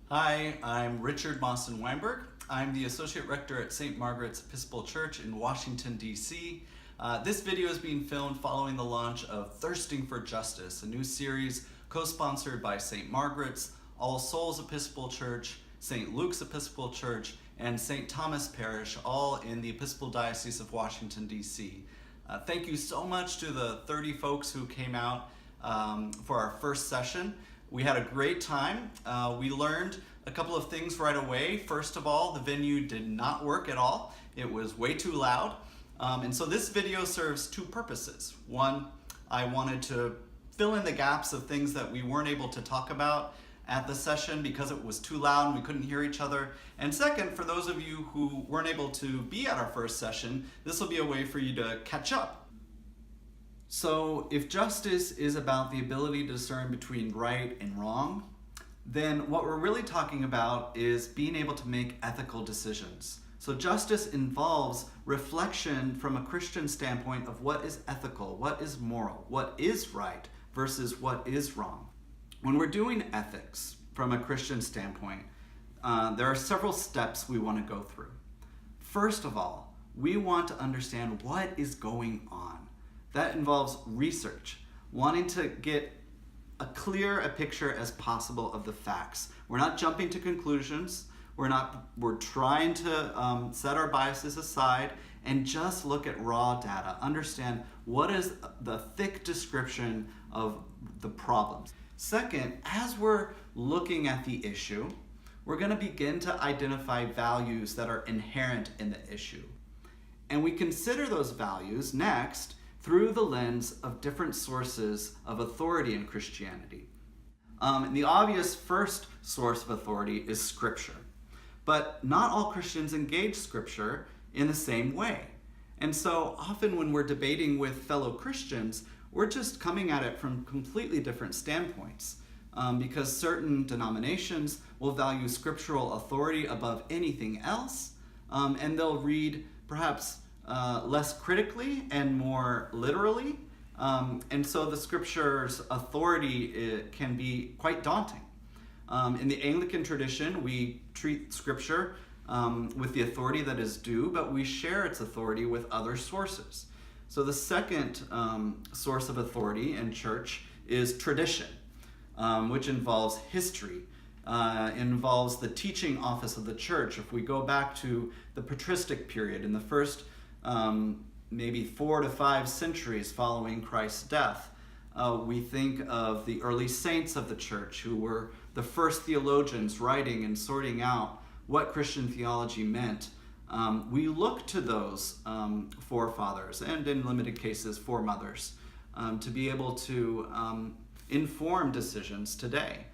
Hi, I'm Richard Mosson Weinberg. I'm the Associate Rector at St. Margaret's Episcopal Church in Washington, D.C. This video is being filmed following the launch of Thirsting for Justice, a new series co-sponsored by St. Margaret's, All Souls Episcopal Church, St. Luke's Episcopal Church, and St. Thomas Parish, all in the Episcopal Diocese of Washington, D.C. Thank you so much to the 30 folks who came out for our first session. We had a great time. We learned a couple of things right away. First of all, the venue did not work at all. It was way too loud. And so this video serves two purposes. One, I wanted to fill in the gaps of things that we weren't able to talk about at the session because it was too loud and we couldn't hear each other. And second, for those of you who weren't able to be at our first session, this will be a way for you to catch up. So if justice is about the ability to discern between right and wrong, then what we're really talking about is being able to make ethical decisions. So justice involves reflection from a Christian standpoint of what is ethical, what is moral, what is right versus what is wrong. When we're doing ethics from a Christian standpoint, there are several steps we want to go through. First of all, we want to understand what is going on. That involves research, wanting to get as clear a picture as possible of the facts. We're not jumping to conclusions. We're trying to set our biases aside and just look at raw data, understand what is the thick description of the problems. Second, as we're looking at the issue, we're going to begin to identify values that are inherent in the issue. And we consider those values next through the lens of different sources of authority in Christianity. The obvious first source of authority is Scripture. But not all Christians engage Scripture in the same way. And so often when we're debating with fellow Christians, we're just coming at it from completely different standpoints. Because certain denominations will value scriptural authority above anything else, and they'll read perhaps less critically and more literally. And so the scripture's authority can be quite daunting. In the Anglican tradition, we treat scripture with the authority that is due, but we share its authority with other sources. So the second source of authority in church is tradition, which involves history. Involves the teaching office of the church. If we go back to the patristic period in the first maybe 4 to 5 centuries following Christ's death, we think of the early saints of the church who were the first theologians writing and sorting out what Christian theology meant. We look to those forefathers and in limited cases foremothers to be able to inform decisions today.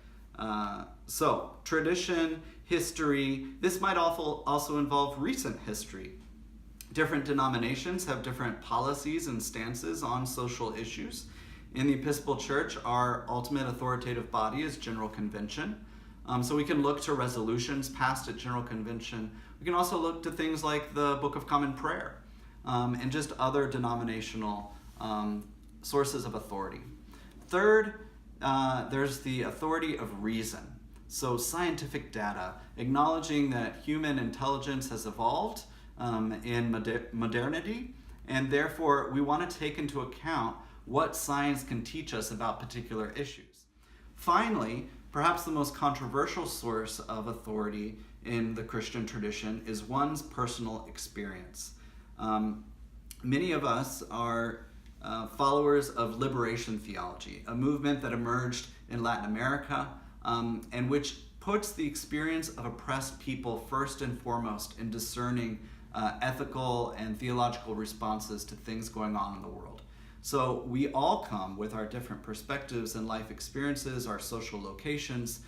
So tradition, history, this might also involve recent history. Different denominations have different policies and stances on social issues. In the Episcopal Church, our ultimate authoritative body is General Convention. So we can look to resolutions passed at General Convention. We can also look to things like the Book of Common Prayer and just other denominational sources of authority. Third, there's the authority of reason. So scientific data, acknowledging that human intelligence has evolved in modernity, and therefore we want to take into account what science can teach us about particular issues. Finally, perhaps the most controversial source of authority in the Christian tradition is one's personal experience. Many of us are followers of liberation theology, a movement that emerged in Latin America and which puts the experience of oppressed people first and foremost in discerning ethical and theological responses to things going on in the world. So we all come with our different perspectives and life experiences, our social locations,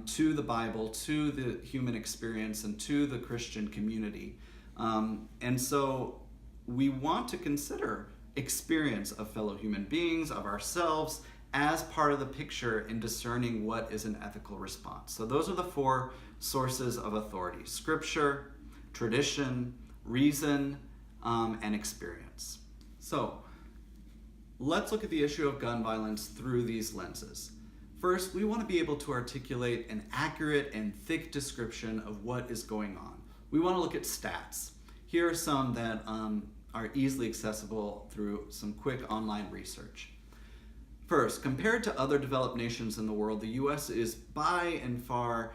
to the Bible, to the human experience, and to the Christian community. And so we want to consider experience of fellow human beings, of ourselves, as part of the picture in discerning what is an ethical response. So those are the 4 sources of authority: Scripture, tradition, reason, and experience. So let's look at the issue of gun violence through these lenses. First, we want to be able to articulate an accurate and thick description of what is going on. We want to look at stats. Here are some that are easily accessible through some quick online research. First, compared to other developed nations in the world, the US is by and far,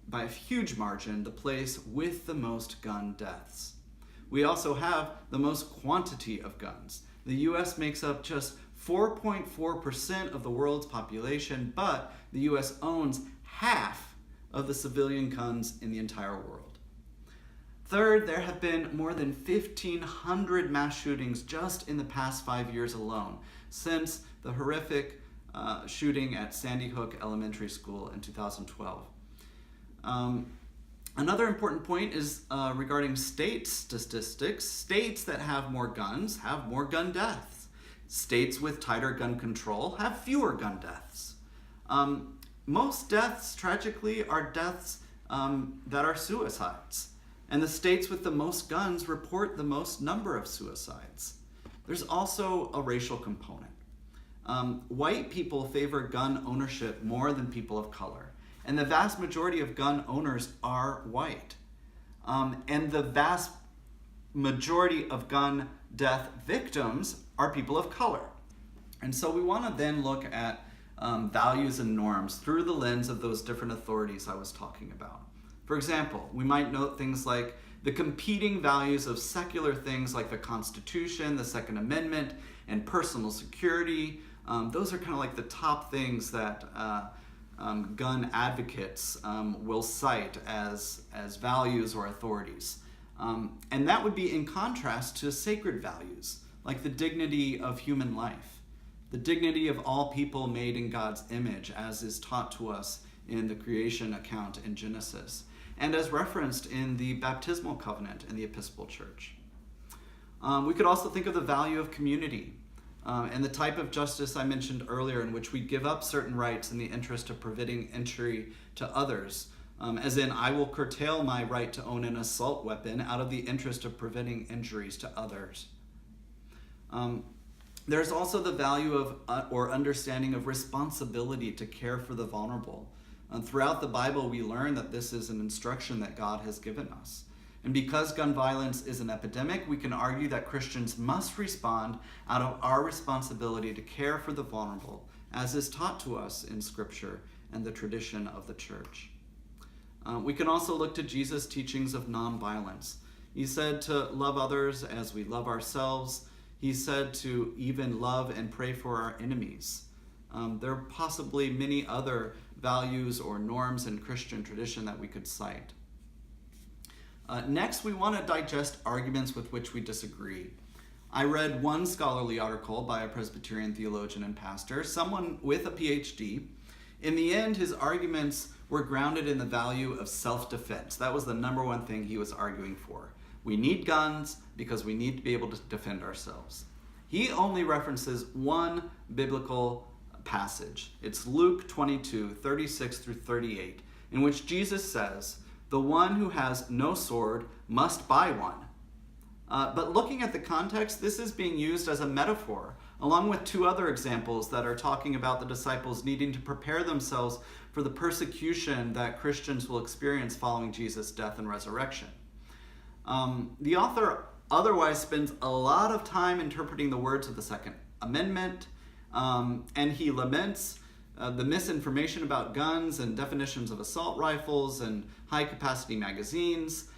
by a huge margin, the place with the most gun deaths. We also have the most quantity of guns. The US makes up just 4.4% of the world's population, but the US owns half of the civilian guns in the entire world. Third, there have been more than 1,500 mass shootings just in the past 5 years alone, since the horrific shooting at Sandy Hook Elementary School in 2012. Another important point is regarding state statistics. States that have more guns have more gun deaths. States with tighter gun control have fewer gun deaths. Most deaths, tragically, are deaths that are suicides. And the states with the most guns report the most number of suicides. There's also a racial component. White people favor gun ownership more than people of color. And the vast majority of gun owners are white. And the vast majority of gun death victims are people of color. And so we want to then look at values and norms through the lens of those different authorities I was talking about. For example, we might note things like the competing values of secular things like the Constitution, the Second Amendment, and personal security. Those are kind of like the top things that gun advocates will cite as values or authorities. And that would be in contrast to sacred values, like the dignity of human life, the dignity of all people made in God's image, as is taught to us in the creation account in Genesis, and as referenced in the baptismal covenant in the Episcopal Church. We could also think of the value of community and the type of justice I mentioned earlier, in which we give up certain rights in the interest of preventing injury to others, as in, I will curtail my right to own an assault weapon out of the interest of preventing injuries to others. There's also the value of or understanding of responsibility to care for the vulnerable. Throughout the Bible, we learn that this is an instruction that God has given us. And because gun violence is an epidemic, we can argue that Christians must respond out of our responsibility to care for the vulnerable, as is taught to us in Scripture and the tradition of the church. We can also look to Jesus' teachings of nonviolence. He said to love others as we love ourselves. He said to even love and pray for our enemies. There are possibly many other values or norms in Christian tradition that we could cite. Next, we want to digest arguments with which we disagree. I read one scholarly article by a Presbyterian theologian and pastor, someone with a PhD. In the end, his arguments were grounded in the value of self-defense. That was the number one thing he was arguing for. We need guns because we need to be able to defend ourselves. He only references one biblical passage. It's Luke 22, 36 through 38, in which Jesus says, "The one who has no sword must buy one." But looking at the context, this is being used as a metaphor, along with two other examples that are talking about the disciples needing to prepare themselves for the persecution that Christians will experience following Jesus' death and resurrection. The author otherwise spends a lot of time interpreting the words of the Second Amendment, and he laments the misinformation about guns and definitions of assault rifles and high-capacity magazines.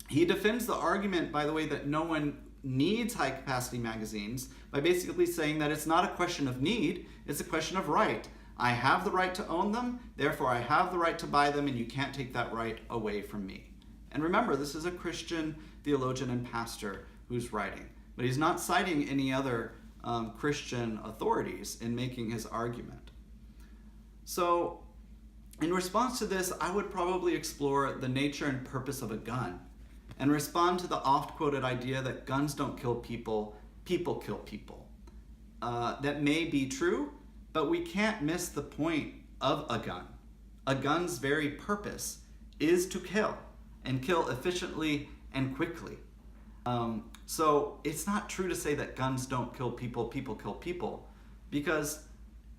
He defends the argument, by the way, that no one needs high-capacity magazines by basically saying that it's not a question of need, it's a question of right. I have the right to own them, therefore I have the right to buy them, and you can't take that right away from me. And remember, this is a Christian theologian and pastor who's writing, but he's not citing any other Christian authorities in making his argument. So, in response to this, I would probably explore the nature and purpose of a gun and respond to the oft-quoted idea that guns don't kill people, people kill people. That may be true, but we can't miss the point of a gun. A gun's very purpose is to kill, and kill efficiently and quickly. So it's not true to say that guns don't kill people, people kill people, because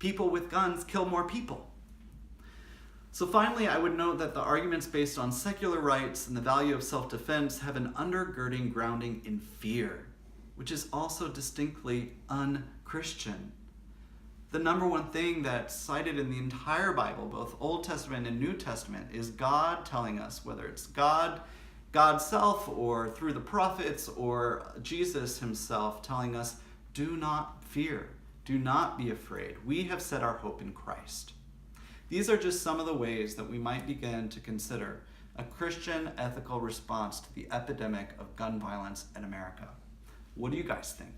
people with guns kill more people. So finally, I would note that the arguments based on secular rights and the value of self-defense have an undergirding grounding in fear, which is also distinctly un-Christian. The number one thing that's cited in the entire Bible, both Old Testament and New Testament, is God telling us, whether it's God's self, or through the prophets, or Jesus himself telling us, do not fear, do not be afraid. We have set our hope in Christ. These are just some of the ways that we might begin to consider a Christian ethical response to the epidemic of gun violence in America. What do you guys think?